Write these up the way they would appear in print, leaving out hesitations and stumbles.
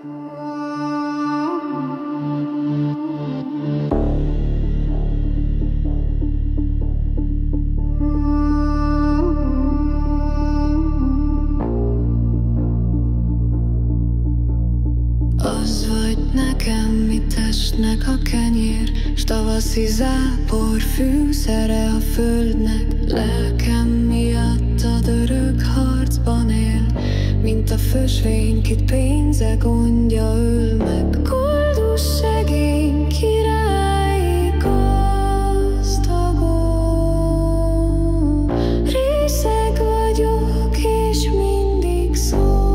Az vagy nekem, mit esnek a kenyér, s tavaszi zápor fűszere a földnek. Lelkem miattad örök harcban él, mint a fösvény, kit pénze gondja öl meg. Koldus szegény királyi gazdagon, részeg vagyok és mindig szomjazom.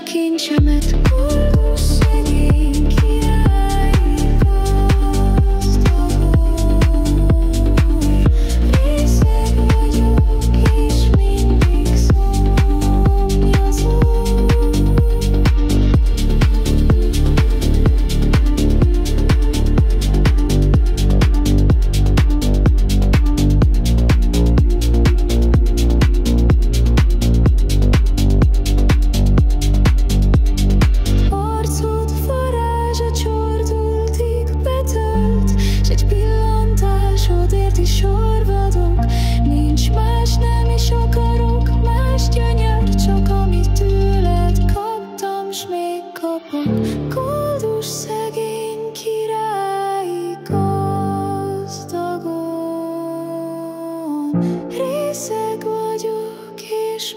Kincsemet, koldus szegény királyi gazdagon, részeg vagyok és mindig szomjazom. Sor vagyok, nincs más, nem is akarok más gyönyör, csak amit tőled kaptam, s még kapok. Koldus szegény királyi gazdagon, részeg vagyok és